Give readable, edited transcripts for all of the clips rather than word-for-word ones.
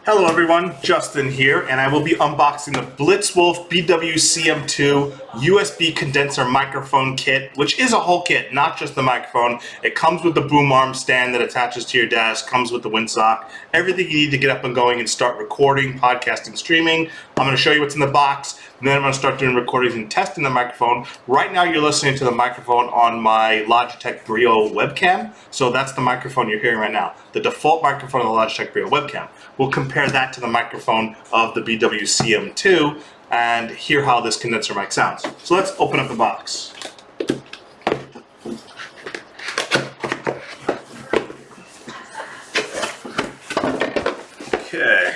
Hello everyone, Justin here, and I will be unboxing the Blitzwolf BWCM2 USB condenser microphone kit, which is a whole kit, not just the microphone. It comes with the boom arm stand that attaches to your desk, comes with the windsock, everything you need to get up and going and start recording, podcasting, streaming. I'm going to show you what's in the box, and then I'm going to start doing recordings and testing the microphone. Right now you're listening to the microphone on my Logitech Brio webcam, so that's the microphone you're hearing right now. The default microphone of the Logitech Brio webcam. We'll compare that to the microphone of the BWCM2 and hear how this condenser mic sounds. So let's open up the box. Okay.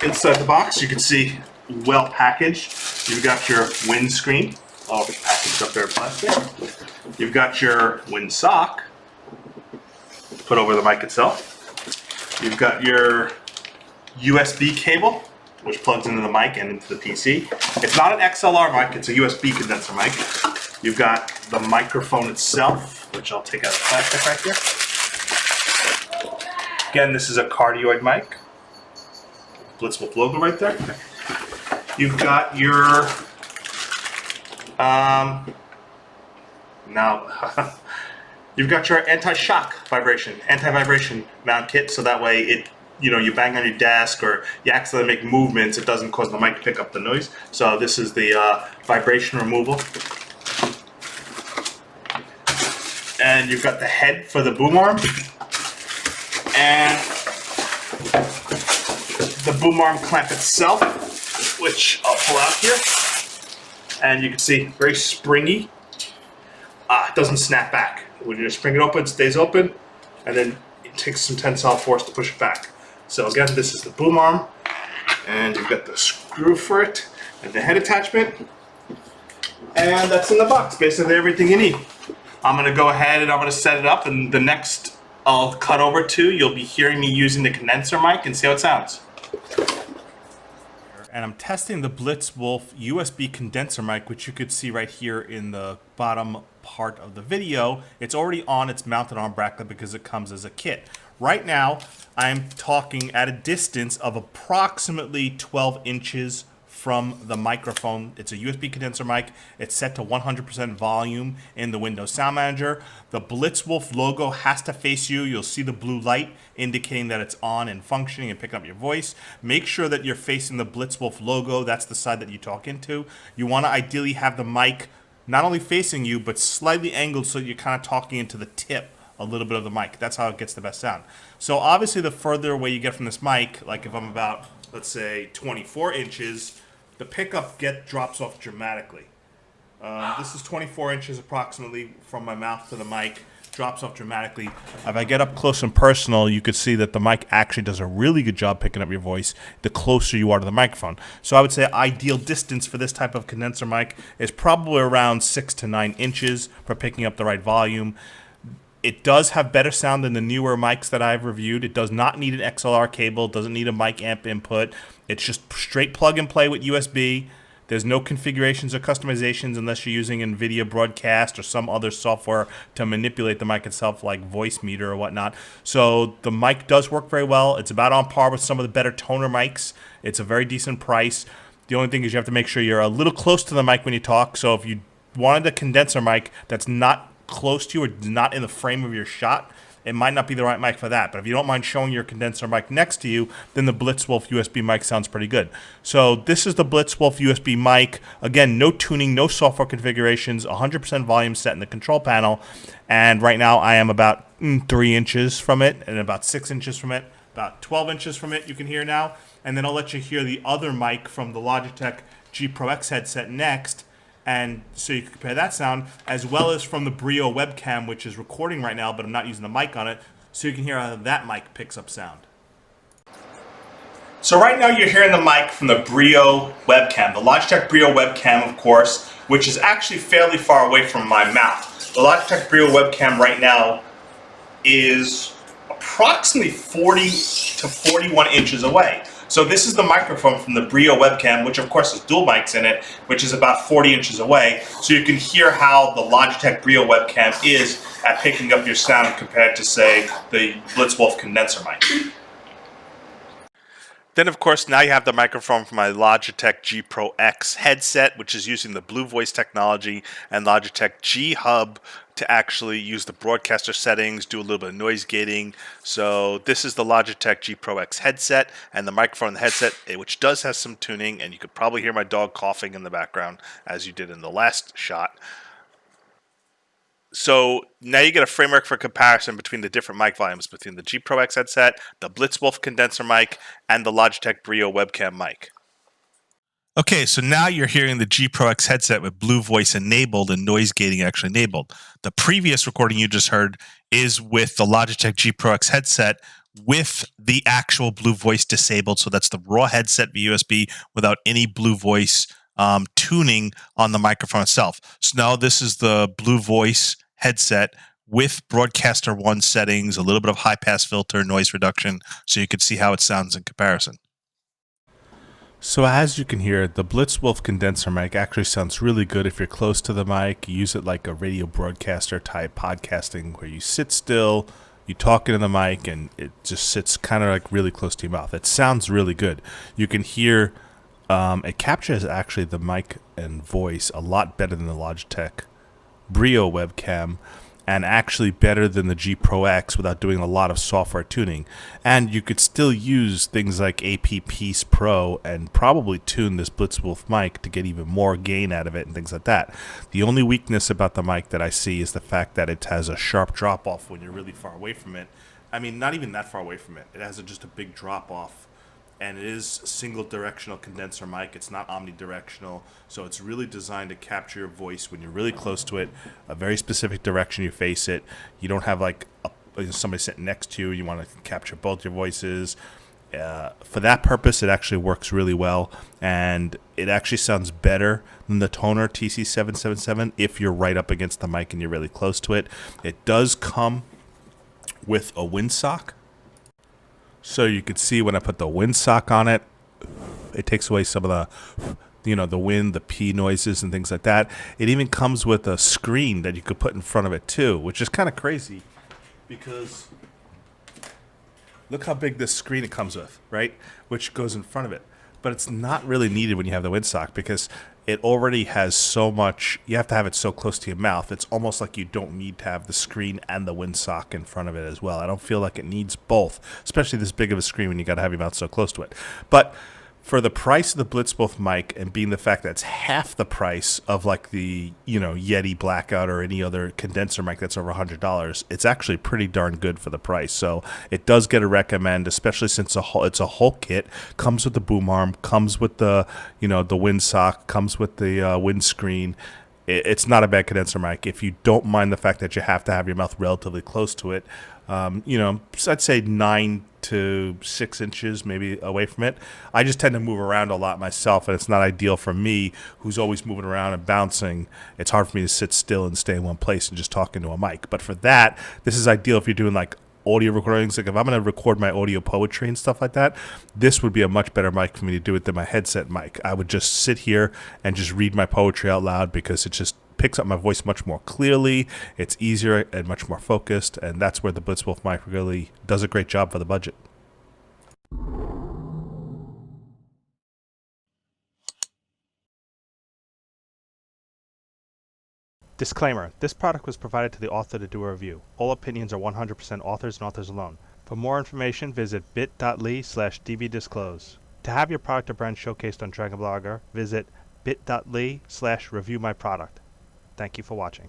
Inside the box, you can see well packaged. You've got your windscreen, all packaged up there in plastic. You've got your windsock, put over the mic itself. You've got your USB cable, which plugs into the mic and into the PC. It's not an XLR mic, it's a USB condenser mic. You've got the microphone itself, which I'll take out of plastic right here. Again, this is a cardioid mic. Blitzwolf logo right there. You've got your you've got your anti-vibration mount kit, so that way you bang on your desk or you accidentally make movements, it doesn't cause the mic to pick up the noise. So this is the vibration removal. And you've got the head for the boom arm. And the boom arm clamp itself, which I'll pull out here. And you can see, very springy. It doesn't snap back. When you spring it open, it stays open, and then it takes some tensile force to push it back. So again, this is the boom arm, and you've got the screw for it, and the head attachment, and that's in the box, basically everything you need. I'm going to go ahead and I'm going to set it up, and the next I'll cut over to, you'll be hearing me using the condenser mic and see how it sounds. And I'm testing the Blitzwolf USB condenser mic, which you could see right here in the bottom part of the video. It's already on its mounted arm bracket because it comes as a kit. Right now, I'm talking at a distance of approximately 12 inches from the microphone. It's a USB condenser mic. It's set to 100% volume in the Windows Sound Manager. The Blitzwolf logo has to face you. You'll see the blue light indicating that it's on and functioning and picking up your voice. Make sure that you're facing the Blitzwolf logo. That's the side that you talk into. You want to ideally have the mic not only facing you, but slightly angled so you're kind of talking into the tip a little bit of the mic. That's how it gets the best sound. So obviously the further away you get from this mic, like if I'm about, let's say, 24 inches, the pickup drops off dramatically. This is 24 inches approximately from my mouth to the mic, drops off dramatically. If I get up close and personal, you could see that the mic actually does a really good job picking up your voice the closer you are to the microphone. So I would say ideal distance for this type of condenser mic is probably around 6 to 9 inches for picking up the right volume. It does have better sound than the newer mics that I've reviewed. It does not need an XLR cable, doesn't need a mic amp input. It's just straight plug and play with USB. There's no configurations or customizations unless you're using NVIDIA Broadcast or some other software to manipulate the mic itself, like Voicemeeter or whatnot. So the mic does work very well. It's about on par with some of the better TONOR mics. It's a very decent price. The only thing is you have to make sure you're a little close to the mic when you talk. So if you wanted a condenser mic that's not close to you or not in the frame of your shot, it might not be the right mic for that. But if you don't mind showing your condenser mic next to you, then the Blitzwolf USB mic sounds pretty good. So this is the Blitzwolf USB mic. Again, no tuning, no software configurations, 100% volume set in the control panel. And right now I am about 3 inches from it and about 6 inches from it, about 12 inches from it you can hear now. And then I'll let you hear the other mic from the Logitech G Pro X headset next. And so you can compare that sound, as well as from the Brio webcam, which is recording right now, but I'm not using the mic on it, so you can hear how that mic picks up sound. So right now you're hearing the mic from the Brio webcam, the Logitech Brio webcam, of course, which is actually fairly far away from my mouth. The Logitech Brio webcam right now is approximately 40 to 41 inches away. So this is the microphone from the Brio webcam, which of course has dual mics in it, which is about 40 inches away. So you can hear how the Logitech Brio webcam is at picking up your sound compared to, say, the Blitzwolf condenser mic. Then, of course, now you have the microphone from my Logitech G Pro X headset, which is using the Blue Voice technology and Logitech G Hub to actually use the broadcaster settings, do a little bit of noise gating. So this is the Logitech G Pro X headset, and the microphone in the headset, which does have some tuning, and you could probably hear my dog coughing in the background as you did in the last shot. So now you get a framework for comparison between the different mic volumes between the G Pro X headset, the Blitzwolf condenser mic, and the Logitech Brio webcam mic. Okay, so now you're hearing the G Pro X headset with Blue Voice enabled and noise gating actually enabled. The previous recording you just heard is with the Logitech G Pro X headset with the actual Blue Voice disabled. So that's the raw headset via USB without any Blue Voice tuning on the microphone itself. So now this is the Blue Voice headset with Broadcaster 1 settings, a little bit of high pass filter, noise reduction, so you can see how it sounds in comparison. So as you can hear, the Blitzwolf condenser mic actually sounds really good if you're close to the mic. You use it like a radio broadcaster type podcasting where you sit still, you talk into the mic, and it just sits kind of like really close to your mouth. It sounds really good. You can hear it captures actually the mic and voice a lot better than the Logitech Brio webcam, and actually better than the G Pro X without doing a lot of software tuning. And you could still use things like APPs Pro and probably tune this Blitzwolf mic to get even more gain out of it and things like that. The only weakness about the mic that I see is the fact that it has a sharp drop off when you're really far away from it. I mean, not even that far away from it. It has just a big drop off. And it is single directional condenser mic. It's not omnidirectional. So it's really designed to capture your voice when you're really close to it, a very specific direction you face it. You don't have like somebody sitting next to you. You want to capture both your voices. For that purpose, it actually works really well. And it actually sounds better than the TONOR TC777 if you're right up against the mic and you're really close to it. It does come with a windsock. So you could see when I put the windsock on it, it takes away some of the wind, the pee noises and things like that. It even comes with a screen that you could put in front of it too, which is kind of crazy because look how big this screen it comes with, right? Which goes in front of it. But it's not really needed when you have the windsock because it already has so much. You have to have it so close to your mouth. It's almost like you don't need to have the screen and the windsock in front of it as well. I don't feel like it needs both, especially this big of a screen when you got to have your mouth so close to it. But for the price of the Blitzwolf mic and being the fact that it's half the price of like the Yeti Blackout or any other condenser mic that's over $100, it's actually pretty darn good for the price. So it does get a recommend, especially since it's a whole kit. Comes with the boom arm, comes with the the windsock, comes with the windscreen. It's not a bad condenser mic if you don't mind the fact that you have to have your mouth relatively close to it. I'd say 9 to 6 inches maybe away from it. I just tend to move around a lot myself, and it's not ideal for me who's always moving around and bouncing. It's hard for me to sit still and stay in one place and just talk into a mic. But for that, this is ideal if you're doing like audio recordings. Like if I'm going to record my audio poetry and stuff like that, this would be a much better mic for me to do it than my headset mic. I would just sit here and just read my poetry out loud because it just picks up my voice much more clearly. It's easier and much more focused, and that's where the Blitzwolf mic really does a great job for the budget. Disclaimer: this product was provided to the author to do a review. All opinions are 100% authors and authors alone. For more information, visit bit.ly/dbdisclose. To have your product or brand showcased on Dragon Blogger, visit bit.ly/reviewmyproduct. Thank you for watching.